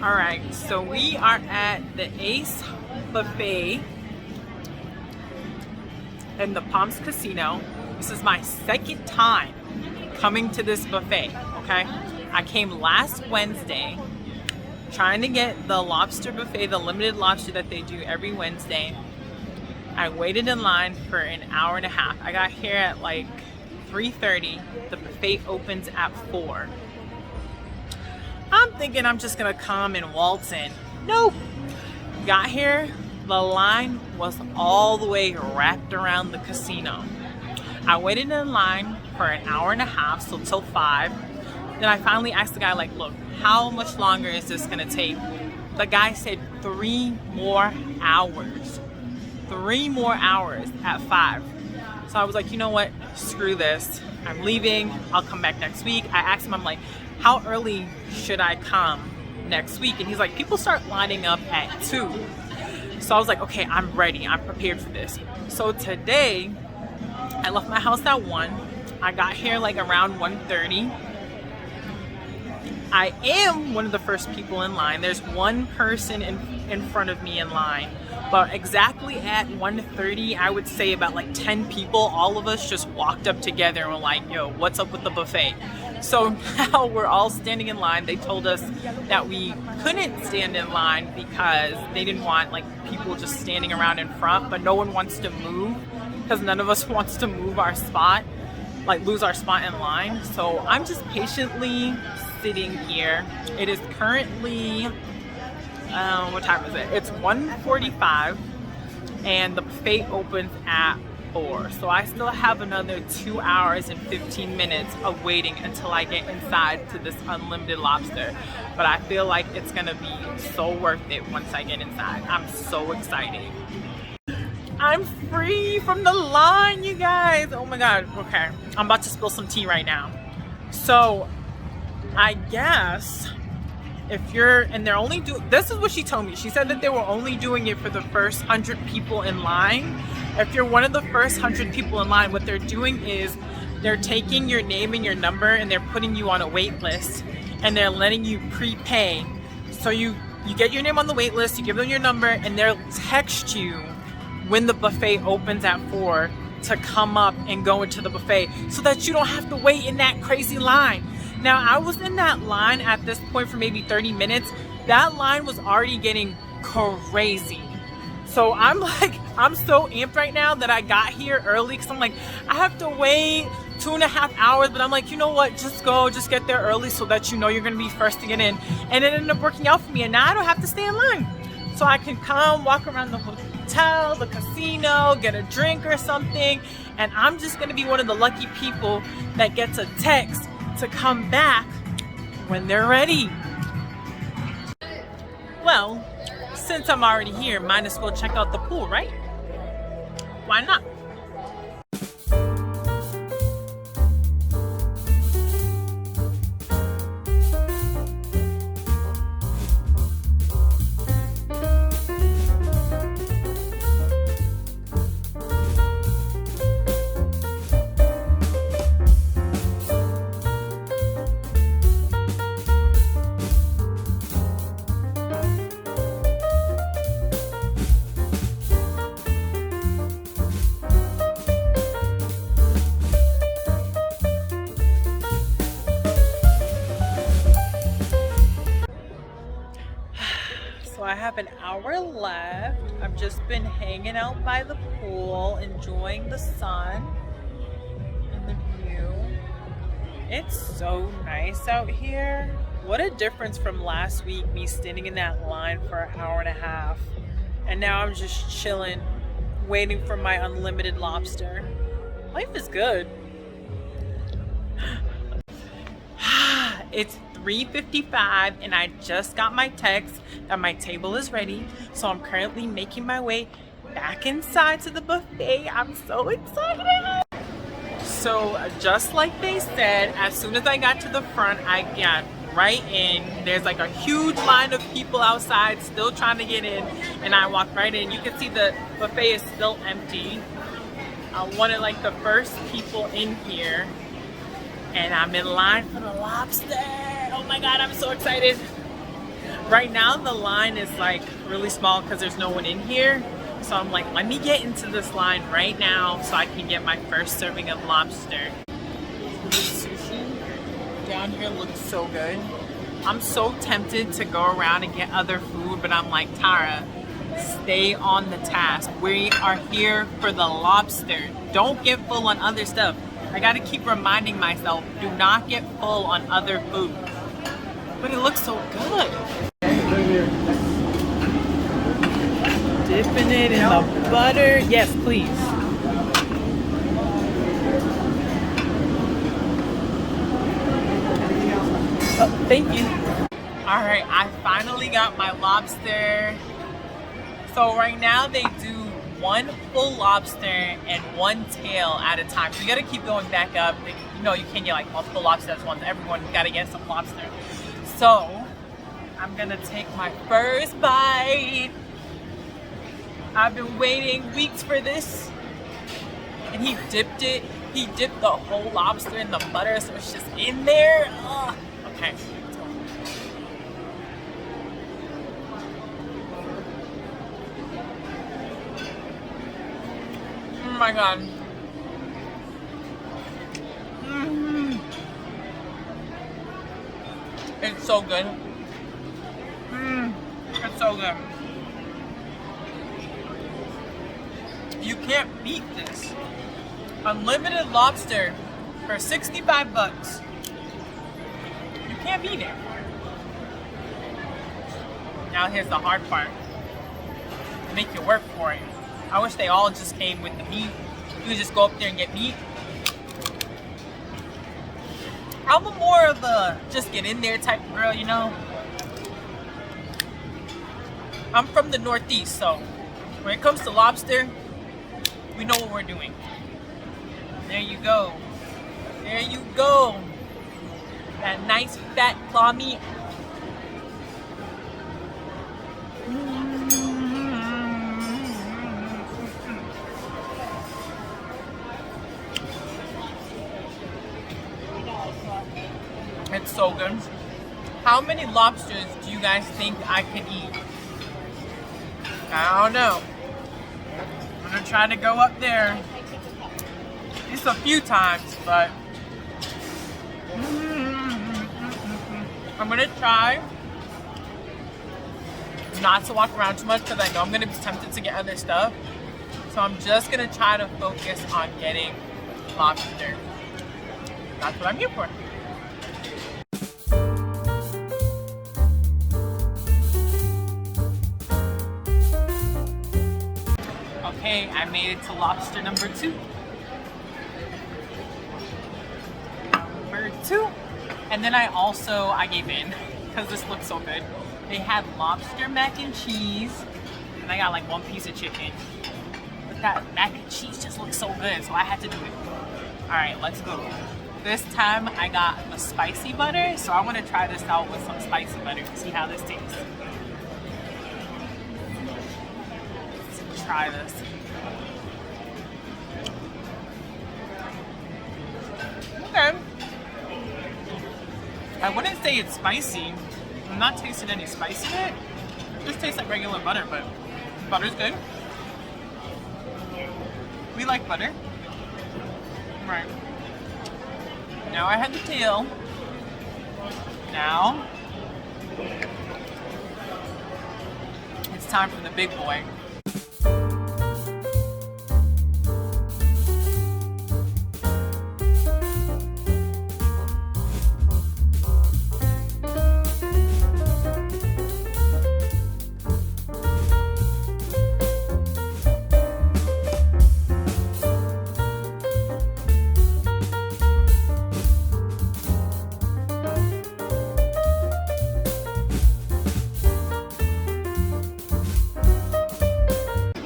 All right, so we are at the AYCE buffet in the Palms Casino. This is my second time coming to this buffet, okay? I came last Wednesday trying to get the lobster buffet, the limited lobster that they do every Wednesday. I waited in line for an hour and a half. I got here at like 3:30. The buffet opens at 4. I'm thinking I'm just gonna come and waltz in. Nope. Got here, the line was all the way wrapped around the casino. I waited in line for an hour and a half, so till 5. Then I finally asked the guy, like, look, how much longer is this gonna take? The guy said 3 more hours. 3 more hours at 5. So I was like, you know what? Screw this. I'm leaving. I'll come back next week. I asked him, I'm like, how early should I come next week? And he's like, people start lining up at 2. So I was like, okay, I'm ready. I'm prepared for this. So today, I left my house at 1. I got here like around 1:30. I am one of the first people in line. There's one person in front of me in line. But exactly at 1:30, I would say about like 10 people, all of us just walked up together and were like, yo, what's up with the buffet? So now we're all standing in line. They told us that we couldn't stand in line because they didn't want like people just standing around in front, but no one wants to move because none of us wants to move our spot, like lose our spot in line. So I'm just patiently sitting here. It is currently, what time is it? It's 1:45 and the buffet opens at 4. So I still have another 2 hours and 15 minutes of waiting until I get inside to this unlimited lobster. But I feel like it's gonna be so worth it once I get inside. I'm so excited. I'm free from the line, you guys. Oh my God, okay. I'm about to spill some tea right now. So I guess if you're, and they're only doing, this is what she told me. She said that they were only doing it for the first 100 people in line. If you're one of the first 100 people in line, what they're doing is they're taking your name and your number and they're putting you on a wait list and they're letting you prepay. So you get your name on the wait list, you give them your number, and they'll text you when the buffet opens at 4 to come up and go into the buffet so that you don't have to wait in that crazy line. Now, I was in that line at this point for maybe 30 minutes. That line was already getting crazy. So I'm like, I'm so amped right now that I got here early because I'm like, I have to wait 2.5 hours, but I'm like, you know what, just go, just get there early so that you know you're gonna be first to get in. And it ended up working out for me, and now I don't have to stay in line. So I can come, walk around the hotel, the casino, get a drink or something, and I'm just gonna be one of the lucky people that gets a text to come back when they're ready. Well, since I'm already here, might as well check out the pool, right? Why not? So I have an hour left. I've just been hanging out by the pool, enjoying the sun and the view. It's so nice out here. What a difference from last week, me standing in that line for an hour and a half. And now I'm just chilling, waiting for my unlimited lobster. Life is good. It's 3:55 and I just got my text that my table is ready. So I'm currently making my way back inside to the buffet. I'm so excited. So just like they said, as soon as I got to the front, I got right in. There's like a huge line of people outside still trying to get in, and I walked right in. You can see the buffet is still empty. I'm one of like the first people in here, and I'm in line for the lobster. Oh my God, I'm so excited. Right now the line is like really small because there's no one in here. So I'm like, let me get into this line right now so I can get my first serving of lobster. This sushi down here looks so good. I'm so tempted to go around and get other food, but I'm like, Tara, stay on the task. We are here for the lobster. Don't get full on other stuff. I gotta keep reminding myself, do not get full on other food. But it looks so good. Dipping it in the butter. Yes, please. Oh, thank you. All right, I finally got my lobster. So right now they do one full lobster and one tail at a time. So you gotta keep going back up. You know, you can't get like multiple lobsters at once. Everyone's gotta get some lobster. So I'm gonna take my first bite. I've been waiting weeks for this. And he dipped it. He dipped the whole lobster in the butter, so it's just in there. Ugh. Okay. Oh my god. It's so good. It's so good. You can't beat this. Unlimited lobster for 65 bucks. You can't beat it. Now here's the hard part. Make you work for it. I wish they all just came with the meat. You could just go up there and get meat. I'm more of a just get in there type of girl, you know? I'm from the Northeast, so when it comes to lobster, we know what we're doing. There you go. There you go. That nice fat claw meat. It's so good. How many lobsters do you guys think I could eat? I don't know. I'm gonna try to go up there. Just a few times, but I'm gonna try not to walk around too much because I know I'm gonna be tempted to get other stuff. So I'm just gonna try to focus on getting lobster. That's what I'm here for. Okay, I made it to lobster number 2. Number 2. And then I gave in because this looks so good. They had lobster mac and cheese, and I got like one piece of chicken. But that mac and cheese just looks so good, so I had to do it. All right, let's go. This time I got the spicy butter, so I want to try this out with some spicy butter to see how this tastes. Let's try this. Okay. I wouldn't say it's spicy. I'm not tasting any spice in it. It just tastes like regular butter, but butter's good. We like butter. Right. Now I had the tail. Now it's time for the big boy.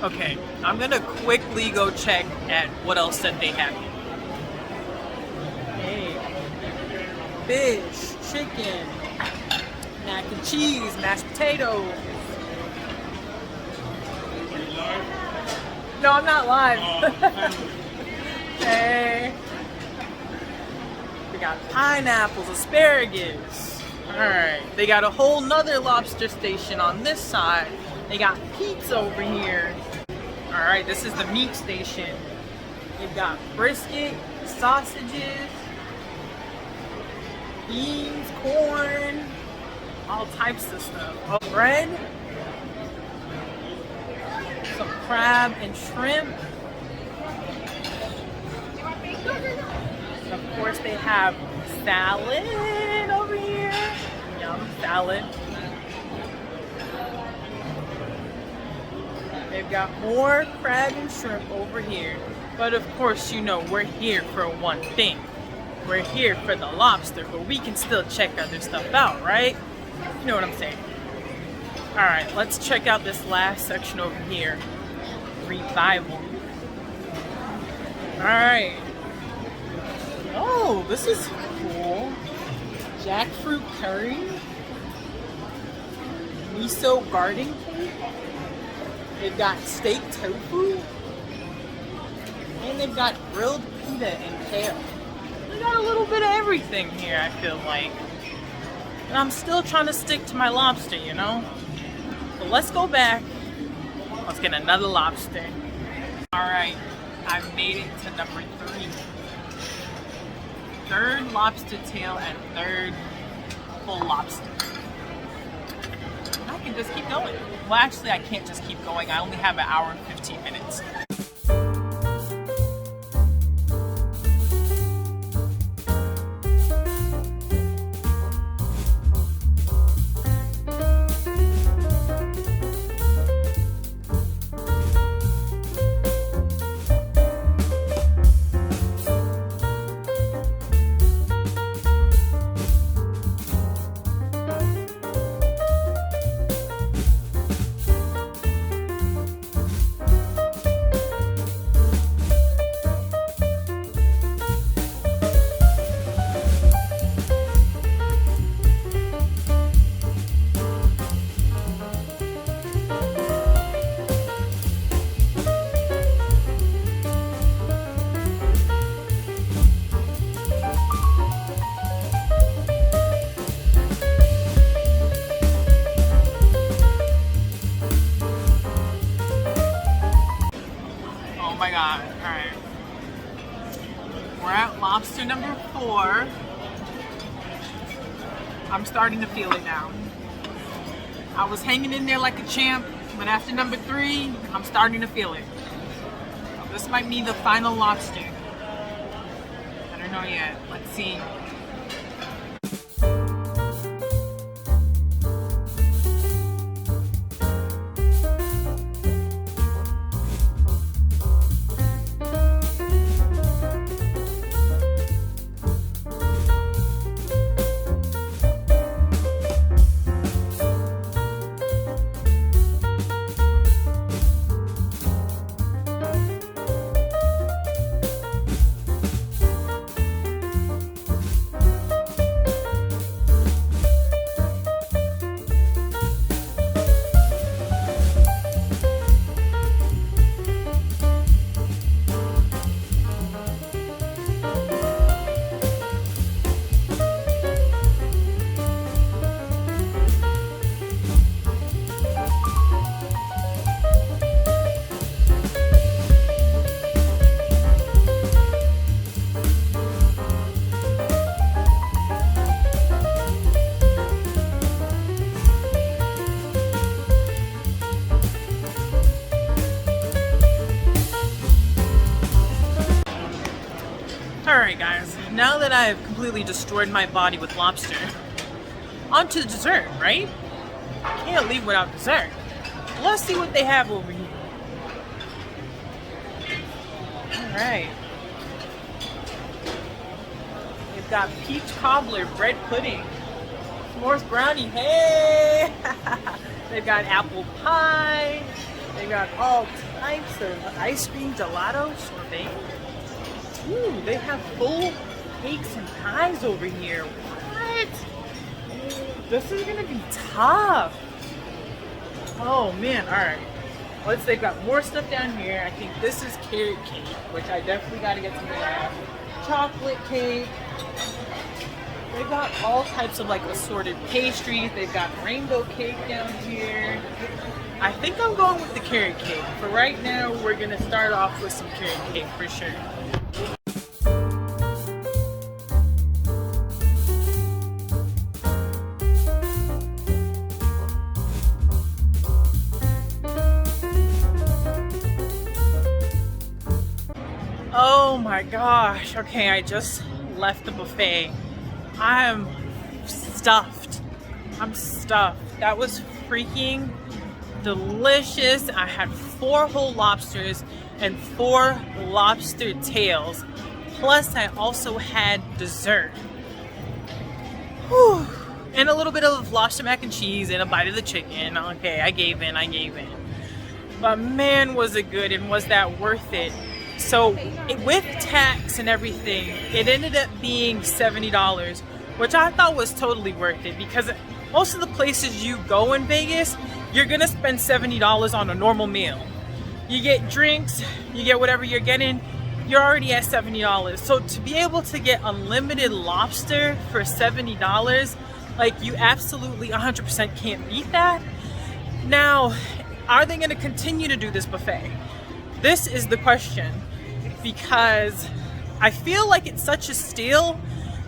Okay, I'm gonna quickly go check at what else that they have here. Hey, fish, chicken, mac and cheese, mashed potatoes. No, I'm not live. Hey. We got pineapples, asparagus. Alright, they got a whole nother lobster station on this side. They got pizza over here. Alright, this is the meat station. They've got brisket, sausages, beans, corn, all types of stuff. Oh, bread, some crab and shrimp. And of course they have salad over here. Yum, salad. They've got more crab and shrimp over here. But of course, you know, we're here for one thing. We're here for the lobster, but we can still check other stuff out, right? You know what I'm saying. Alright, let's check out this last section over here. Revival. Alright. Oh, this is cool. Jackfruit curry. Miso garden cake. They've got steak tofu. And they've got grilled pita and kale. They got a little bit of everything here, I feel like. And I'm still trying to stick to my lobster, you know? But let's go back. Let's get another lobster. Alright, I've made it to number 3. Third lobster tail and third full lobster. I can just keep going. Well, actually, I can't just keep going. I only have an hour and 15 minutes. Oh my god, alright. We're at lobster number 4. I'm starting to feel it now. I was hanging in there like a champ, but after number 3, I'm starting to feel it. So this might be the final lobster. I don't know yet. Let's see. Alright guys, now that I have completely destroyed my body with lobster, on to the dessert, right? Can't leave without dessert. Let's see what they have over here. Alright. They've got peach cobbler, bread pudding, s'mores brownie, hey! They've got apple pie. They've got all types of ice cream, gelato, sorbet. Ooh, they have full cakes and pies over here. What? This is gonna be tough. Oh man, alright. They've got more stuff down here. I think this is carrot cake, which I definitely gotta get some of that. Chocolate cake. They've got all types of like assorted pastries. They've got rainbow cake down here. I think I'm going with the carrot cake. For right now, we're gonna start off with some carrot cake for sure. Oh my gosh. Okay, I just left the buffet. I'm stuffed. I'm stuffed. That was freaking delicious. I had 4 whole lobsters and 4 lobster tails. Plus I also had dessert. Whew. And a little bit of lobster mac and cheese and a bite of the chicken. Okay, I gave in. But man, was it good, and was that worth it? So with tax and everything, it ended up being $70, which I thought was totally worth it, because most of the places you go in Vegas, you're gonna spend $70 on a normal meal. You get drinks, you get whatever you're getting, you're already at $70. So to be able to get unlimited lobster for $70, like, you absolutely 100% can't beat that. Now, are they gonna continue to do this buffet? This is the question, because I feel like it's such a steal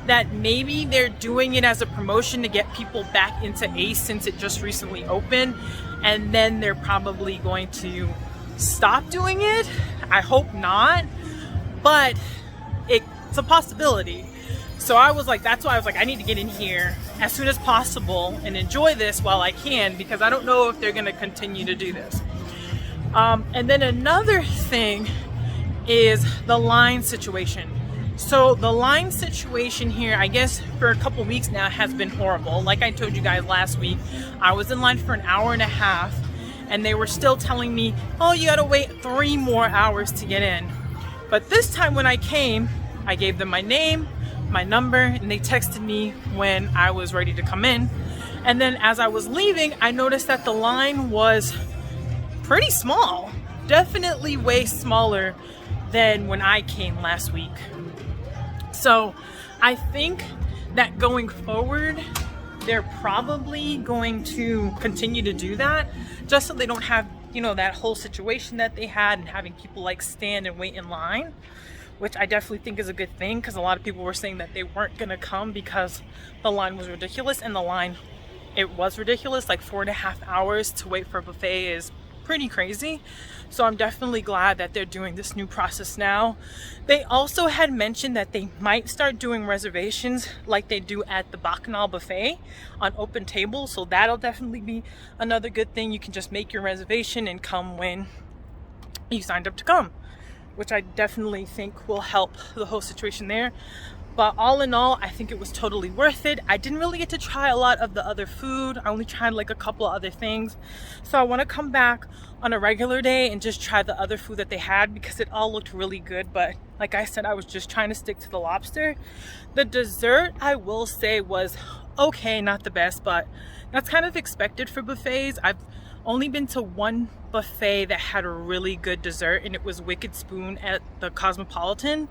that maybe they're doing it as a promotion to get people back into AYCE since it just recently opened, and then they're probably going to stop doing it. I hope not, but it's a possibility. So I was like, that's why I was like, I need to get in here as soon as possible and enjoy this while I can, because I don't know if they're gonna continue to do this. And then another thing is the line situation. So the line situation here, I guess for a couple weeks now, has been horrible. Like I told you guys last week, I was in line for an hour and a half, and they were still telling me, oh, you gotta wait 3 more hours to get in. But this time when I came, I gave them my name, my number, and they texted me when I was ready to come in. And then as I was leaving, I noticed that the line was pretty small, definitely way smaller than when I came last week. So I think that going forward, they're probably going to continue to do that, just so they don't have, you know, that whole situation that they had and having people like stand and wait in line, which I definitely think is a good thing, because a lot of people were saying that they weren't gonna come because the line was ridiculous, and the line, it was ridiculous. Like 4.5 hours to wait for a buffet is pretty crazy. So I'm definitely glad that they're doing this new process now. They also had mentioned that they might start doing reservations like they do at the Bacchanal buffet on open tables. So that'll definitely be another good thing. You can just make your reservation and come when you signed up to come, which I definitely think will help the whole situation there. But all in all, I think it was totally worth it. I didn't really get to try a lot of the other food. I only tried like a couple of other things. So I want to come back on a regular day and just try the other food that they had, because it all looked really good. But like I said, I was just trying to stick to the lobster. The dessert, I will say, was okay, not the best, but that's kind of expected for buffets. I've only been to one buffet that had a really good dessert, and it was Wicked Spoon at the Cosmopolitan.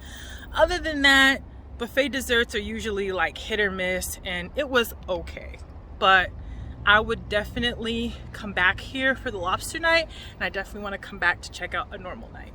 Other than that, buffet desserts are usually like hit or miss, and it was okay. But I would definitely come back here for the lobster night, and I definitely want to come back to check out a normal night.